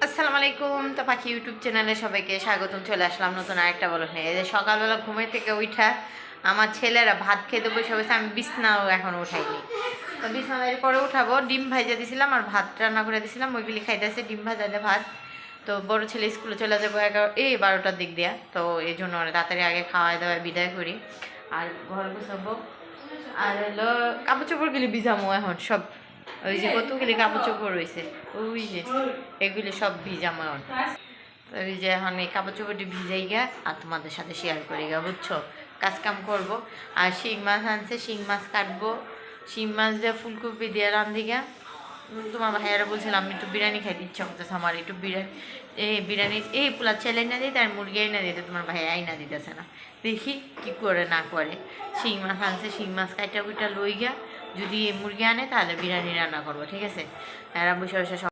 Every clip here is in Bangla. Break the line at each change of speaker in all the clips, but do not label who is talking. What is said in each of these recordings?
আসসালামু আলাইকুম। তো পাখি ইউটিউব চ্যানেলে সবাইকে স্বাগতম। চলে আসলাম নতুন আরেকটা ব্লগ নিয়ে। এই যে সকালবেলা ঘুমের থেকে উঠা আমার ছেলেরা ভাত খেতে বসে বসে, আমি বিছনাও এখন উঠাইনি। তো বিছনা পরে উঠাবো। ডিম ভাজা দিয়েছিলাম আর ভাত রান্না করে দিয়েছিলাম, ওইগুলি খাইতেছে। ডিম ভাজা দিয়ে ভাত। তো বড় ছেলে স্কুলে চলে যাবো 12টার দিক দিয়া। তো এই জন্য তাড়াতাড়ি আগে খাওয়া দাওয়া বিদায় করি আর ঘর গুছাবো। আর হলো কাপড় চোপড়গুলি ভিজামো এখন সব। ওই যে কতগুলি কাপড় চোপড় রয়েছে, ওই যে এগুলি সব ভিজামো এখন। তো ওই যে এখন এই কাপড় চোপড়টি ভিজাই গা আর তোমাদের সাথে শেয়ার করি গা, বুঝছো? কাজ কাম করবো। আর শিং মাছ আনছে, শিং মাছ কাটবো। শিং মাছ দিয়ে ফুলকপি দিয়ে রান্ধি গা। তোমার ভাইয়ারা বলছিলাম আমি একটু বিরিয়ানি খাইতে ইচ্ছা করতেছে আমার, একটু বিরিয়ানি এই পোলা ছেলে না দিতে আর মুরগি আইনা দিতে তোমার ভাই আইনা দিতেছে না। দেখি কি করে না করে। শিং মাছ আনছে, শিং মাছ কাইটা কুইটা লই গা। যদি মুরগি আনে তাহলে বিরিয়ানি রান্না করবো, ঠিক আছে? এরা বসে বসে সব।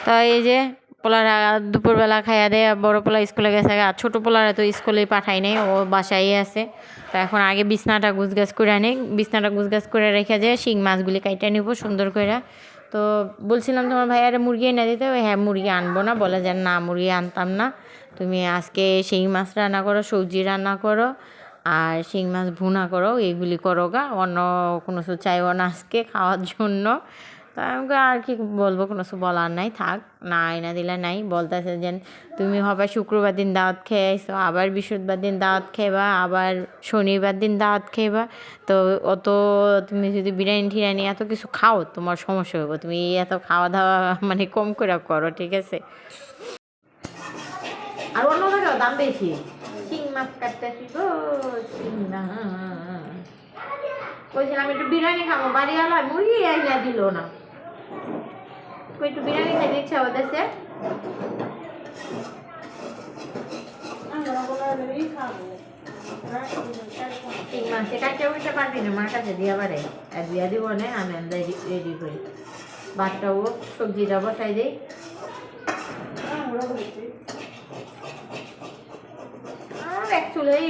তো এই যে পোলারা দুপুরবেলা খাইয়া দেয়, বড় পোলা স্কুলে গেছে আর ছোটো পোলারা তো স্কুলে পাঠাই নাই, ও বাসায় আছে। তো এখন আগে বিছনাটা গুছগাছ করে আনি, বিছনাটা গুছগাছ করে রেখে যায় শিং মাছগুলি কাইটা নিব সুন্দর করে। তো বলছিলাম তোমার ভাইয়ারে মুরগি এনে দিতে, হ্যাঁ মুরগি আনবো না, বলে যে না মুরগি আনতাম না, তুমি আজকে শিং মাছ রান্না করো, সবজি রান্না করো আর শিং মাছ ভুনা করো, এইগুলি করো গা, অন্য কোনো কিছু চাইবো না আজকে খাওয়ার জন্য। তা আমাকে আর কি বলবো, কোনো কিছু বলার নাই, থাক না এনে দিলে নাই। বলতেছে যে তুমি হবে শুক্রবার দিন দাওয়াত খেয়ে আইসো, আবার বৃহস্পতিবার দিন দাওয়াত খেবা, আবার শনিবার দিন দাওয়াত খেবা। তো অত তুমি যদি বিরিয়ানি টিরিয়ানি এত কিছু খাও তোমার সমস্যা হবে, তুমি এত খাওয়া দাওয়া মানে কম করে করো, ঠিক আছে? আর অন্য জায়গায় দাম বেশি। শিং মাছ কাটতেছি গো, শিং মাছ। বলছিলাম একটু বিরিয়ানি খাবো, বাড়িওয়ালা মুরগি আইনা দিল না। একটু বিরিয়ানি খেতে ইচ্ছা হতেছে। শিং মাছ কাটতে উঠতে পারবি না, মার কাছে দিয়া পারে আর দিয়া দিব না, আমি রেডি করি। ভাতটাও সবজিটা বসাই দিই। আর এক চুলাই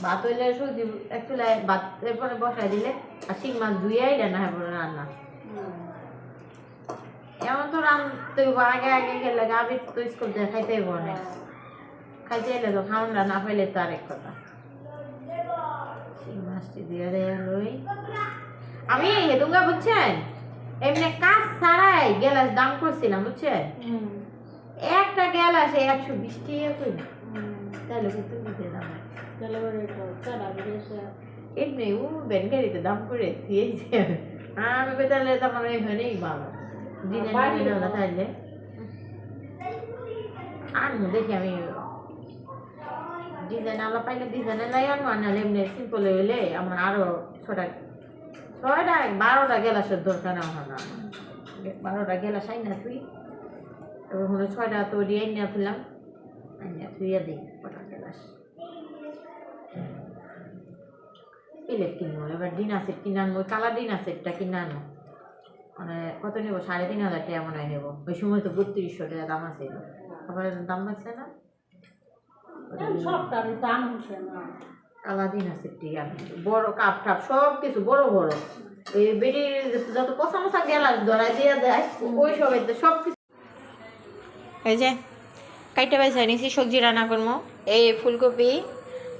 ভাত হইলে সবজি এক চুলাই ভাত এরপরে বসাই দিলে আর শিং মাছ ধুয়ে আইলে না হ্যাঁ রান্না। এমন তো রান্নতে আগে আগে গেলে আমি তো স্কুল থেকে খাইতেই বনে, খাইতে এলে তো খাওয়া না পাইলে তো আরেক কথা। শিং মাছটি দিয়ে দেয় লই আমি হেতুঙ্গা, বুঝছেন? এমনি কাজ ছাড়াই গ্যালাস দাম করছিলাম, বুঝছেন? একটা গ্যালাস 120 টাকা কই, তাহলে কিন্তু দিতে দাম এমনি ও ব্যাংকারিতে দাম করে দিয়েছে। আমি তাহলে তখন এখানেই ভালো দিনে তাইলে আর দেখি আমি ডিজাইন আলা পাইলে ডিজাইনে লাই আনবো, নাহলে এমনি সিম্পল হইলে আমার আরো ছটা 12টা গ্যালাসের দরকার হয় না। 12টা গ্যালাস আই না তুই এবার হলো 6টা তো দিয়ে আইনা ফেললাম, আইনা তুইয়া দিই কটা গ্যালাস প্লেট কিনবো। এবার ডিনার সেট কিনে আনবো, কালার ডিনার সেটটা কিনে আনবো। মানে কত নেবো? 3,500 টাকা মনে হয় নেবো। ওই সময় তো 3200 টাকা দাম আছে, আবার দাম বাড়ছে না, কালার ডিনার সেটটি বড় কাপ টাপ সব কিছু বড় বড়। এই বেডির যত পচা মশা গ্যালাস ধরা দিয়ে দেয় ওই সবাই সব কিছু। এই যে কাইটা বাইসা নিছি, সবজি রান্না করবো। এই ফুলকপি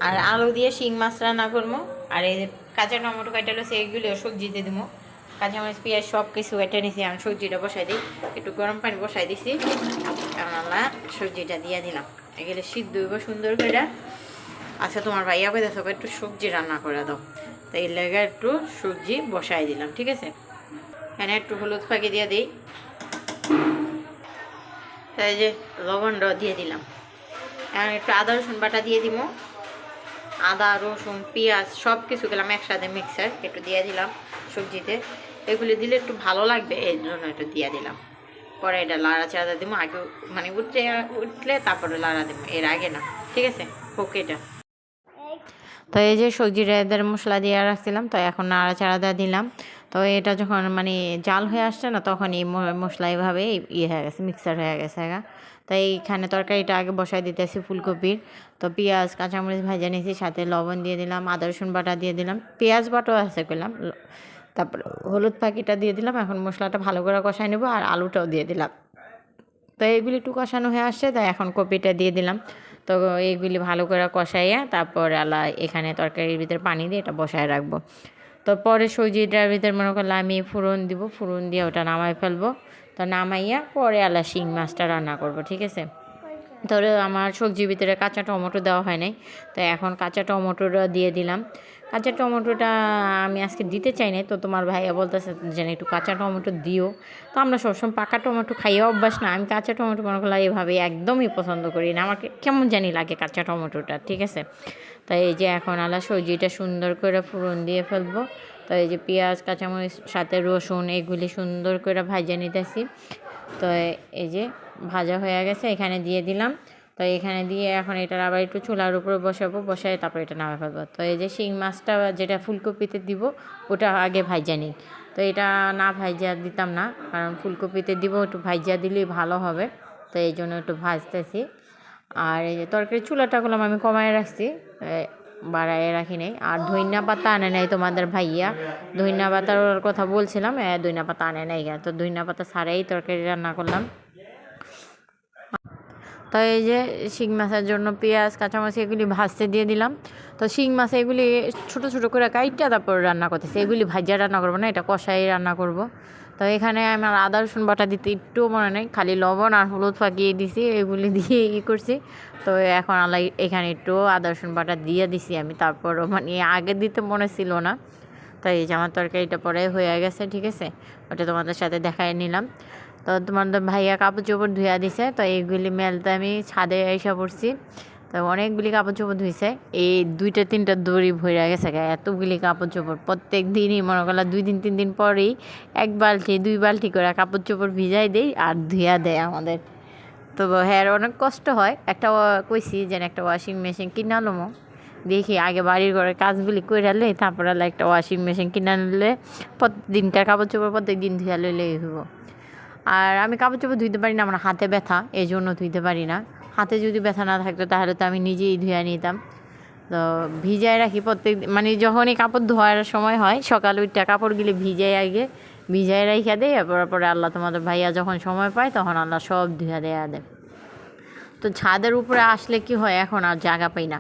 আর আলু দিয়ে শিং মাছ রান্না করবো। আর এই যে কাঁচা টমেটো কাটা রয়েছে, এইগুলিও সবজিতে দেবো। কাঁচামরিচ পেঁয়াজ সব কিছু কেটে নিছি, আমি সবজিটা বসাই দিই। একটু গরম পানি বসাই দিছি, আমরা সবজিটা দিয়ে দিলাম। এগুলো সিদ্ধ হইব সুন্দর করে। আচ্ছা তোমার ভাইয়া কই দেখো একটু সবজি রান্না করে দাও, তো এই লেগে একটু সবজি বসাই দিলাম, ঠিক আছে? এখানে একটু হলুদ ফাঁকি দিয়ে দিই, তাই যে লবণটাও দিয়ে দিলাম। এখন একটু আদা রসুন বাটা দিয়ে দিব। আদা রসুন পেঁয়াজ সব কিছু গেলাম একসাথে মিক্সার একটু দিয়ে দিলাম সবজিতে। এগুলি দিলে একটু ভালো লাগবে, এই জন্য একটু দিয়ে দিলাম। পরে এটা লাড়া চাড়া দিব, আগে মানে উঠলে তারপরে লাড়া দেবো, এর আগে না, ঠিক আছে? হোক এটা। তো এই যে সবজিটা এদের মশলা দিয়ে রাখছিলাম, তো এখন নাড়াচাড়া দিয়ে দিলাম। তো এটা যখন মানে জাল হয়ে আসছে না, তখন এই মশলা এভাবে ইয়ে হয়ে গেছে, মিক্সার হয়ে গেছে গা। তাই এইখানে তরকারিটা আগে বসাই দিতেছি ফুলকপির। তো পেঁয়াজ কাঁচামরিচ ভাজা নিয়েছি, সাথে লবণ দিয়ে দিলাম, আদা রসুন বাটা দিয়ে দিলাম, পেঁয়াজ বাটাও আছে করলাম, তারপর হলুদ পাখিটা দিয়ে দিলাম। এখন মশলাটা ভালো করে কষাই নেবো আর আলুটাও দিয়ে দিলাম। তো এইগুলি একটু কষানো হয়ে আসছে, তাই এখন কপিটা দিয়ে দিলাম। তো এইগুলি ভালো করে কষাইয়া তারপর আলা এখানে তরকারির ভিতরে পানি দিয়ে এটা বসায় রাখবো। তো পরে সবজিটার ভিতরে মনে করলে আমি ফোড়ন দিব, ফোড়ন দিয়ে ওটা নামাই ফেলবো। তো নামাইয়া পরে আলা শিং মাছটা রান্না করব, ঠিক আছে। তাহলে আমার সবজির ভিতরে কাঁচা টমেটো দেওয়া হয় নাই, তো এখন কাঁচা টমেটোটা দিয়ে দিলাম। কাঁচা টমেটোটা আমি আজকে দিতে চাই না, তো তোমার ভাইয়া বলতেছে যেন একটু কাঁচা টমেটো দিও। তো আমরা সবসময় পাকা টমেটো খাইয়ে অভ্যাস না, আমি কাঁচা টমেটো মনে করলাম এভাবে একদমই পছন্দ করি না, আমাকে কেমন জানি লাগে কাঁচা টমেটোটা, ঠিক আছে। তাই এই যে এখন আলা সবজিটা সুন্দর করে ফোড়ন দিয়ে ফেলবো। তো এই যে পেঁয়াজ কাঁচামরিচ সাথে রসুন এগুলি সুন্দর করে ভাজা নিতেছি। তো এই যে ভাজা হয়ে গেছে, এখানে দিয়ে দিলাম। তো এখানে দিয়ে এখন এটার আবার একটু চুলার উপরে বসাবো, বসাই তারপর এটা নামে ফেলবো। তো এই যে শিং মাছটা যেটা ফুলকপিতে দিব ওটা আগে ভাজা নিই। তো এটা না ভাজা দিতাম না, কারণ ফুলকপিতে দিব, একটু ভাজা দিলেই ভালো হবে। তো এই জন্য একটু ভাজতেছি। আর এই যে তরকারি চুলাটা করলাম আমি কমায় রাখছি, বাড়ায় রাখি নাই। আর ধইনা পাতা আনে নাই তোমাদের ভাইয়া, ধইনা পাতার কথা বলছিলাম, ধইনা পাতা আনে নাই গা, তো ধইনা পাতা ছাড়াই তরকারি রান্না করলাম। তো এই যে শিং মাছের জন্য পেঁয়াজ কাঁচামরিচ এগুলি ভাজতে দিয়ে দিলাম। তো শিং মাছ এগুলি ছোটো ছোটো করে কাইটটা তারপর রান্না করতেছি, এগুলি ভাজিয়া রান্না করবো না, এটা কষাই রান্না করব। তো এখানে আমার আদা রসুন বাটা দিতে একটুও মনে নেই, খালি লবণ আর হলুদ ফাঁকিয়ে দিছি, এগুলি দিয়ে করছি। তো এখন আলাই এখানে একটু আদা রসুন বাটা দিয়ে দিছি আমি, তারপরও মানে আগে দিতে মনে ছিল না। তো এই যে আমার তরকারিটা পরে হয়ে গেছে, ঠিক আছে, ওটা তোমাদের সাথে দেখাই নিলাম। তো তোমাদের ভাইয়া কাপড় চোপড় ধুয়া দিছে, তো এইগুলি মেলতে আমি ছাদে এসে পড়ছি। তো অনেকগুলি কাপড় চোপড় ধুইছে, এই 2-3টা দড়ি ভরে গেছে গায়ে, এতগুলি কাপড় চোপড় প্রত্যেক দিনই মনে করলা 2-3 দিন পরেই 1 বালতি 2 বালতি করে কাপড় চোপড় ভিজাই দেই আর ধুয়া দেয় আমাদের। তো হ্যাঁ অনেক কষ্ট হয়, একটা কইছি যেন একটা ওয়াশিং মেশিন কিনা লমো, দেখি আগে বাড়ির ঘরের কাজগুলি করে আনলে তারপর একটা ওয়াশিং মেশিন কিনে আনলে প্রতিদিনকার কাপড় চোপড় প্রত্যেক দিন ধুয়া লইলেই হইব। আর আমি কাপড় চোপড় ধুইতে পারি না, আমার হাতে ব্যথা, এই জন্য ধুইতে পারি না। হাতে যদি ব্যথা না থাকতো তাহলে তো আমি নিজেই ধুয়ে নিতাম। তো ভিজায় রাখি প্রত্যেক, মানে যখনই কাপড় ধোয়ার সময় হয় সকাল উঠটা কাপড়গুলি ভিজাই আগে, ভিজায় রাইখা দেয়, পরে আল্লাহ তোমাদের ভাইয়া যখন সময় পায় তখন আল্লাহ সব ধুয়া দেয়া দেয়। তো ছাদের উপরে আসলে কি হয়, এখন আর জায়গা পাই না,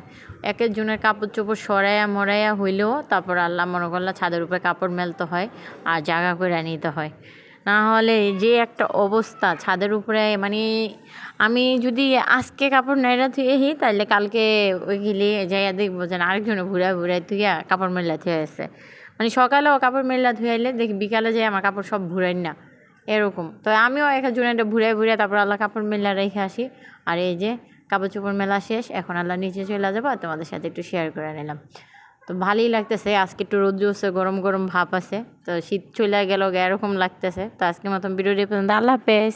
এক একজনের কাপড় চোপড় সরাইয়া মরাইয়া হইলেও তারপর আল্লাহ মনে করলে ছাদের উপরে কাপড় মেলতে হয় আর জায়গা করে নিতে হয়। না হলে যে একটা অবস্থা ছাদের উপরে, মানে আমি যদি আজকে কাপড় নাইরা ধুয়েহি তাহলে কালকে ওই গেলে যাইয়া দেখবো যে আরেকজনে ঘুরায় ঘুরায় ধুইয়া কাপড় মেলা ধুয়ে আসছে। মানে সকালেও কাপড় মেলা ধুয়াইলে দেখি বিকালে যাই আমার কাপড় সব ঘুরাই না, এরকম। তো আমিও একজন একটা ঘুরে ঘুরে তারপর আল্লাহ কাপড় মেলা রেখে আসি। আর এই যে কাপড় চোপড় মেলা শেষ, এখন আল্লাহ নিচে চলে যাবো, তোমাদের সাথে একটু শেয়ার করে নিলাম। তো ভালোই লাগতেছে, আজকে একটু রোদ উঠছে, গরম গরম ভাব আছে, তো শীত চলে গেল এরকম লাগতেছে। তো আজকের মতন ভিডিওটি পর্যন্ত, আল্লাহ হাফেজ।